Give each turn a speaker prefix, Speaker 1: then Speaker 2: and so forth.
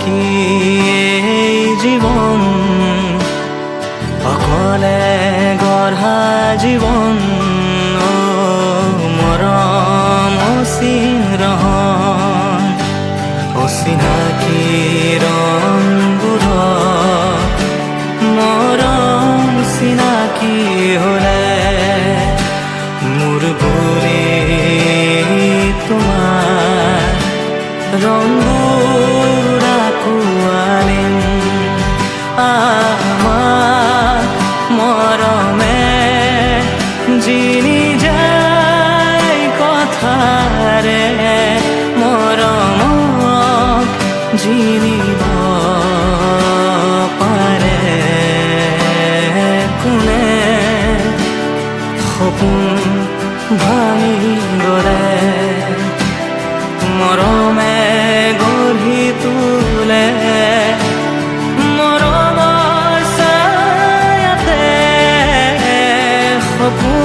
Speaker 1: অচিনাকি এই জীৱন, অকলে গঢ়া জীৱন। মৰম অচিন অচিনাকি ৰংবোৰত মৰম চিনাকি হ'লে মোৰ বুলি তোমাৰ ৰংবোৰ আঁকোৱালিম। আমাক মৰমে জিনি যায় কথাৰে, মৰমক জিনিব পাৰে কোনে? সপোন ভাঙি গ'লে মৰমে গঢ়ি তোলে, মৰমৰ ছায়াতে সপোন